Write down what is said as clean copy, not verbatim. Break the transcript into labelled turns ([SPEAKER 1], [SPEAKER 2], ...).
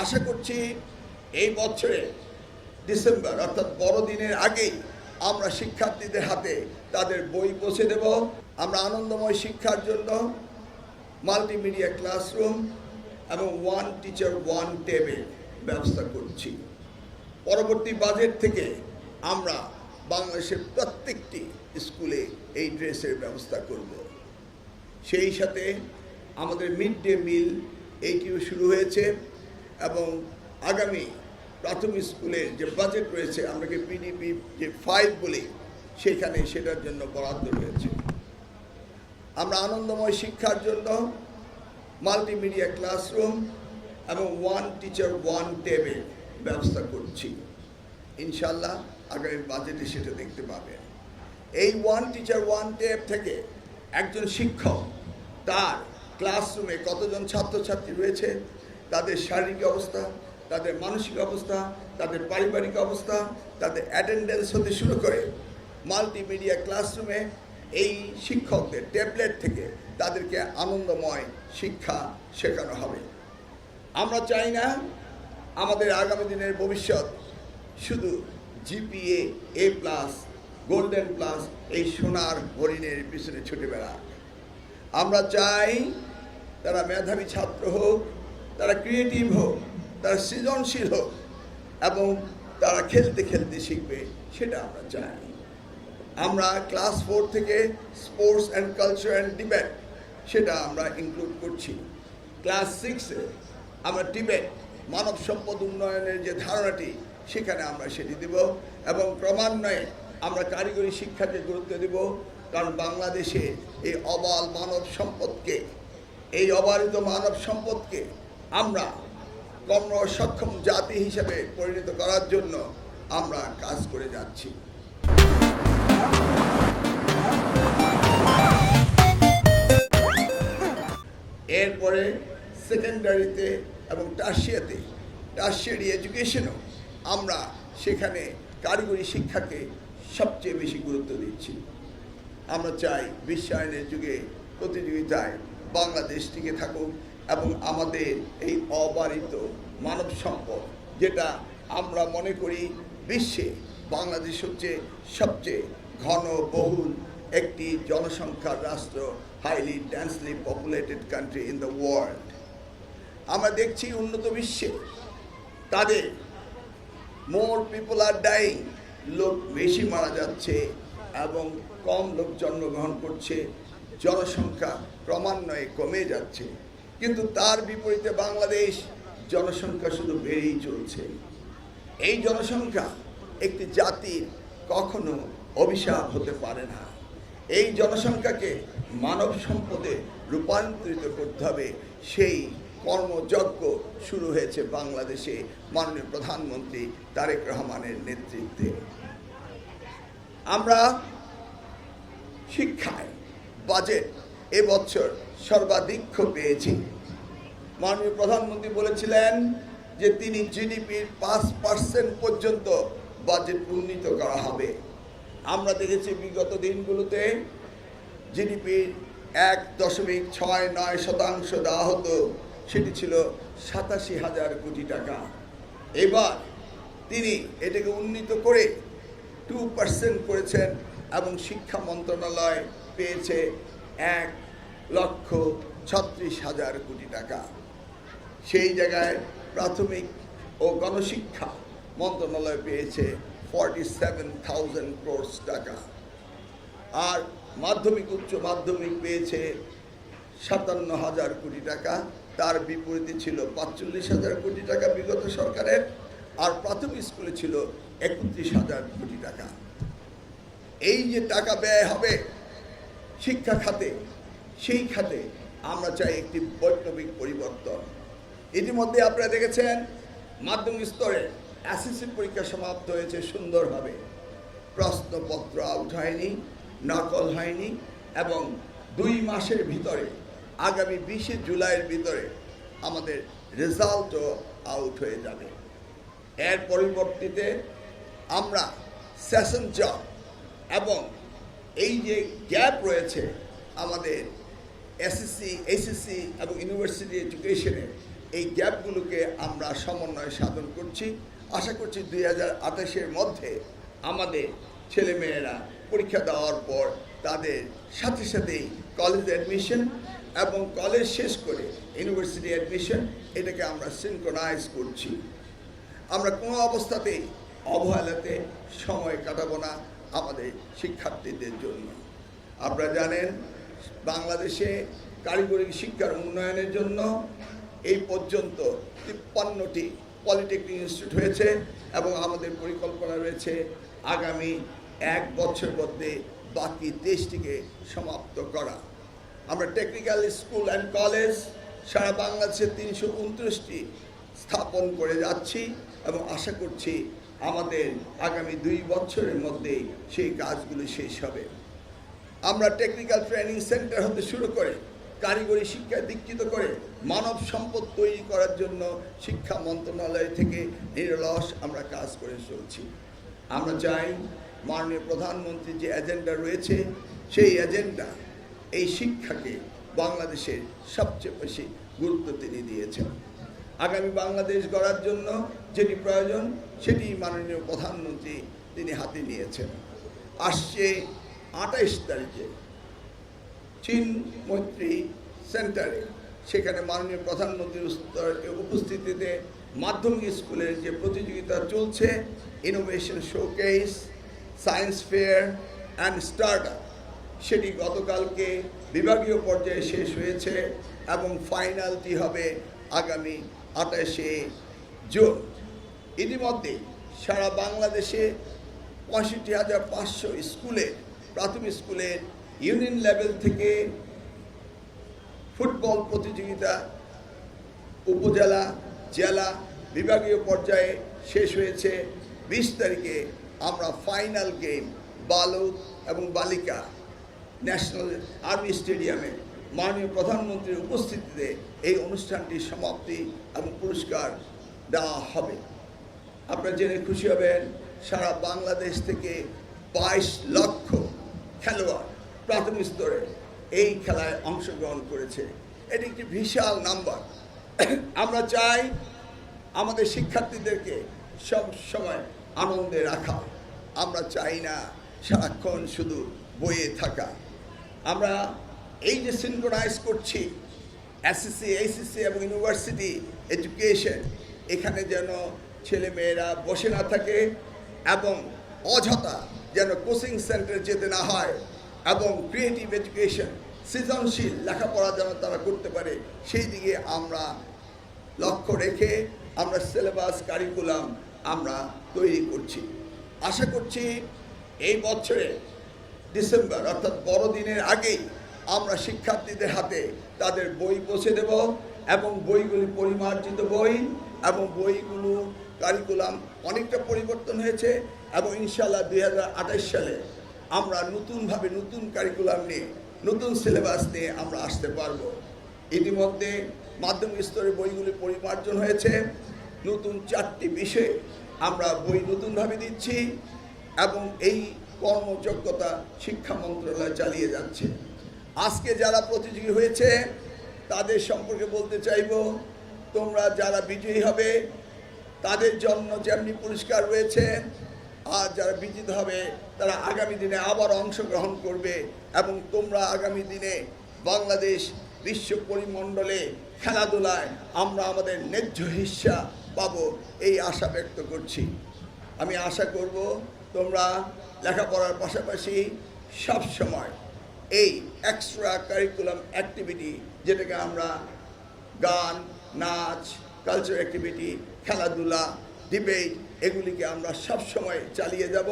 [SPEAKER 1] আশা করছি এই বছরে ডিসেম্বর অর্থাৎ বড়দিনের আগেই আমরা শিক্ষার্থীদের হাতে তাদের বই পৌঁছে দেব। আমরা আনন্দময় শিক্ষার জন্য মাল্টিমিডিয়া ক্লাসরুম এবং ওয়ান টিচার ওয়ান টেবিল ব্যবস্থা করছি। পরবর্তী বাজেট থেকে আমরা বাংলাদেশের প্রত্যেকটি স্কুলে এই ড্রেসের ব্যবস্থা করব। সেই সাথে আমাদের মিড ডে মিল এইটিও শুরু হয়েছে এবং আগামী প্রাথমিক স্কুলের যে বাজেট রয়েছে আমরাকে পিডিপি যে 5 বলি সেখানে সেটার জন্য বরাদ্দ রয়েছে। আমরা আনন্দময় শিক্ষার জন্য মাল্টিমিডিয়া ক্লাসরুম এবং ওয়ান টিচার ওয়ান টেবিল ব্যবস্থা করছি। ইনশাল্লাহ আগামী বাজেটে সেটা দেখতে পাবেন। এই ওয়ান টিচার ওয়ান টেব থেকে একজন শিক্ষক তার ক্লাসরুমে কতজন ছাত্রছাত্রী রয়েছে, তাদের শারীরিক অবস্থা, তাদের মানসিক অবস্থা, তাদের পারিবারিক অবস্থা, তাদের অ্যাটেন্ডেন্স হতে শুরু করে মাল্টিমিডিয়া ক্লাসরুমে এই শিক্ষকদের ট্যাবলেট থেকে তাদেরকে আনন্দময় শিক্ষা শেখানো হবে। আমরা চাই না আমাদের আগামী দিনের ভবিষ্যৎ শুধু জিপিএ A+, গোল্ডেন প্লাস এই সোনার হরিণের পিছনে ছুটে বেড়াক। আমরা চাই তারা মেধাবী ছাত্র হোক, তারা ক্রিয়েটিভ হোক, তারা সৃজনশীল হোক এবং তারা খেলতে খেলতে শিখবে, সেটা আমরা চাই। আমরা ক্লাস 4 থেকে sports and culture and debate সেটা আমরা ইনক্লুড করছি। ক্লাস 6-এ আমরা ডিবেট মানব সম্পদ উন্নয়নের যে ধারণাটি সেখানে আমরা সেটি দেব এবং ক্রমান্বয়ে আমরা কারিগরি শিক্ষাকে গুরুত্ব দেব। কারণ বাংলাদেশে এই অবাল মানব সম্পদকে, এই অবারিত মানব সম্পদকে আমরা কর্ম সক্ষম জাতি হিসেবে পরিণত করার জন্য আমরা কাজ করে যাচ্ছি। এরপরে সেকেন্ডারিতে এবং টার্সিয়ারি এডুকেশনও আমরা সেখানে কারিগরি শিক্ষাকে সবচেয়ে বেশি গুরুত্ব দিচ্ছি। আমরা চাই বিশ্বায়নের যুগে প্রতিযোগিতায় বাংলাদেশ টিকে থাকুক এবং আমাদের এই অবারিত মানব সম্পদ, যেটা আমরা মনে করি বিশ্বে বাংলাদেশ হচ্ছে সবচেয়ে ঘনবহুল একটি জনসংখ্যার রাষ্ট্র, highly densely populated country in the world. আমরা দেখছি উন্নত বিশ্বে তাদের মোর পিপল আর ডাইং, লোক বেশি মারা যাচ্ছে এবং কম লোক জন্মগ্রহণ করছে, জনসংখ্যা ক্রমান্বয়ে কমে যাচ্ছে। কিন্তু তার বিপরীতে বাংলাদেশ জনসংখ্যা শুধু বেড়েই চলছে। এই জনসংখ্যা একটি জাতির কখনো অভিশাপ হতে পারে না। এই জনসংখ্যাকে মানব সম্পদে রূপান্তরিত করতে হবে। সেই কর্মযজ্ঞ শুরু হয়েছে বাংলাদেশে মাননীয় প্রধানমন্ত্রী তারেক রহমানের নেতৃত্বে। আমরা শিক্ষায় বাজেট এবছর সর্বাধিক পেয়েছি। মাননীয় প্রধানমন্ত্রী বলেছিলেন যে তিনি জিডিপির 5% পর্যন্ত বাজেট উন্নীত করা হবে। আমরা দেখেছি বিগত দিনগুলোতে জিডিপির 1.69% দেওয়া হতো, সেটি ছিল 87,000 কোটি টাকা। এবার তিনি এটাকে উন্নীত করে 2% করেছেন এবং শিক্ষা মন্ত্রণালয় পেয়েছে 1,36,000 কোটি টাকা। সেই জায়গায় প্রাথমিক ও গণশিক্ষা মন্ত্রণালয় পেয়েছে 47,000 crore টাকা, আর মাধ্যমিক উচ্চ মাধ্যমিক পেয়েছে 57,000 কোটি টাকা। তার বিপরীতে ছিল 45,000 কোটি টাকা বিগত সরকারের, আর প্রাথমিক স্কুলে ছিল 31,000 কোটি টাকা। এই যে টাকা ব্যয় হবে শিক্ষা খাতে, সেই খাতে আমরা চাই একটি বৈপ্লবিক পরিবর্তন। ইতিমধ্যে আপনারা দেখেছেন মাধ্যমিক স্তরে এসএসসি পরীক্ষা সমাপ্ত হয়েছে সুন্দরভাবে, প্রশ্নপত্র আউট হয়নি, নকল হয়নি এবং 2 মাসের ভিতরে আগামী 20 জুলাইয়ের ভিতরে আমাদের রেজাল্টও আউট হয়ে যাবে। এর পরিবর্তিতে আমরা সেশন জব এবং এই যে গ্যাপ রয়েছে আমাদের এসএসসি, এইচএসসি এবং ইউনিভার্সিটি এডুকেশনে, এই গ্যাপগুলোকে আমরা সমন্বয় সাধন করছি। আশা করছি 2028-এর মধ্যে আমাদের ছেলেমেয়েরা পরীক্ষা দেওয়ার পর তাদের সাথে সাথেই কলেজ অ্যাডমিশন এবং কলেজ শেষ করে ইউনিভার্সিটি অ্যাডমিশন এটাকে আমরা সিনক্রোনাইজ করছি। আমরা কোনো অবস্থাতেই অবহেলাতে সময় কাটাবো না আমাদের শিক্ষার্থীদের জন্য। আপনারা জানেন বাংলাদেশে কারিগরি শিক্ষার উন্নয়নের জন্য এই পর্যন্ত 53টি পলিটেকনিক ইনস্টিটিউট হয়েছে এবং আমাদের পরিকল্পনা রয়েছে আগামী 1 বছর মধ্যে বাকি 23টিকে সমাপ্ত করা। আমরা টেকনিক্যাল স্কুল অ্যান্ড কলেজ সারা বাংলাদেশে 329টি স্থাপন করে যাচ্ছি এবং আশা করছি আমাদের আগামী 2 বছরের মধ্যেই সেই কাজগুলো শেষ হবে। আমরা টেকনিক্যাল ট্রেনিং সেন্টার হতে শুরু করে কারিগরি শিক্ষায় দীক্ষিত করে মানব সম্পদ তৈরি করার জন্য শিক্ষা মন্ত্রণালয় থেকে নিরলস আমরা কাজ করে চলছি। আমরা চাই মাননীয় প্রধানমন্ত্রীর যে এজেন্ডা রয়েছে সেই এজেন্ডা এই শিক্ষাকে বাংলাদেশের সবচেয়ে বেশি গুরুত্ব তিনি দিয়েছেন। আগামী বাংলাদেশ গড়ার জন্য যেটি প্রয়োজন সেটি মাননীয় প্রধানমন্ত্রী তিনি হাতে নিয়েছেন। আসছে 28 তারিখে চীন মৈত্রী সেন্টারে সেখানে মাননীয় প্রধানমন্ত্রীর উপস্থিতিতে মাধ্যমিক স্কুলের যে প্রতিযোগিতা চলছে innovation showcase, science fair and startup, সেটি গতকালকে বিভাগীয় পর্যায়ে শেষ হয়েছে এবং ফাইনালটি হবে আগামী 28শে জুন। ইতিমধ্যে সারা বাংলাদেশে 65,500 স্কুলে প্রাথমিক স্কুলের ইউনিয়ন লেভেল থেকে ফুটবল প্রতিযোগিতা উপজেলা, জেলা, বিভাগীয় পর্যায়ে শেষ হয়েছে। 20 তারিখে আমরা ফাইনাল গেম বালক এবং বালিকা ন্যাশনাল আর্মি স্টেডিয়ামে মাননীয় প্রধানমন্ত্রীর উপস্থিতিতে এই অনুষ্ঠানটির সমাপ্তি এবং পুরস্কার দেওয়া হবে। আপনারা জেনে খুশি হবেন সারা বাংলাদেশ থেকে 22 লক্ষ খেলোয়াড় প্রাথমিক স্তরে এই খেলায় অংশগ্রহণ করেছে। এটি একটি বিশাল নাম্বার। আমরা চাই আমাদের শিক্ষার্থীদেরকে সব সময় আনন্দে রাখা। আমরা চাই না সারাক্ষণ শুধু বইয়ে থাকা। আমরা এই যে সিনক্রোনাইজ করছি এসএসসি, এইচএসসি এবং ইউনিভার্সিটি এডুকেশন, এখানে যেন ছেলে মেয়েরা বসে না থাকে এবং অযথা যেন কোচিং সেন্টারে যেতে না হয় এবং ক্রিয়েটিভ এডুকেশন, সৃজনশীল লেখাপড়া যেন তারা করতে পারে সেই দিকে আমরা লক্ষ্য রেখে আমরা সিলেবাস কারিকুলাম আমরা তৈরি করছি। আশা করছি এই বছরে ডিসেম্বর অর্থাৎ বড়দিনের আগেই আমরা শিক্ষার্থীদের হাতে তাদের বই পৌঁছে দেব এবং বইগুলি পরিমার্জিত বই এবং বইগুলো কারিকুলাম অনেকটা পরিবর্তন হয়েছে এবং ইনশাআল্লাহ 2028 সালে আমরা নতুনভাবে নতুন কারিকুলাম নিয়ে নতুন সিলেবাস নিয়ে আমরা আসতে পারব। ইতিমধ্যে মাধ্যমিক স্তরে বইগুলি পরিমার্জন হয়েছে, নতুন 4টি বিষয়ে আমরা বই নতুনভাবে দিচ্ছি এবং এই কর্মযোগ্যতা শিক্ষা মন্ত্রণালয় চালিয়ে যাচ্ছে। আজকে যারা প্রতিযোগী হয়েছে তাদের সম্পর্কে বলতে চাইব, তোমরা যারা বিজয়ী হবে তাদের জন্য যেমনি পুরস্কার রয়েছে, আর যারা বিজিত হবে তারা আগামী দিনে আবার অংশগ্রহণ করবে এবং তোমরা আগামী দিনে বাংলাদেশ বিশ্ব পরিমণ্ডলে খেলাধুলায় আমরা আমাদের ন্যায্য হিস্সা পাবো এই আশা ব্যক্ত করছি। আমি আশা করব তোমরা লেখাপড়ার পাশাপাশি সব সময় এই এক্সট্রা কারিকুলাম অ্যাক্টিভিটি, যেটাকে আমরা গান, নাচ, কালচার অ্যাক্টিভিটি, খেলাধুলা, ডিবেট, এগুলিকে আমরা সব সময় চালিয়ে যাব।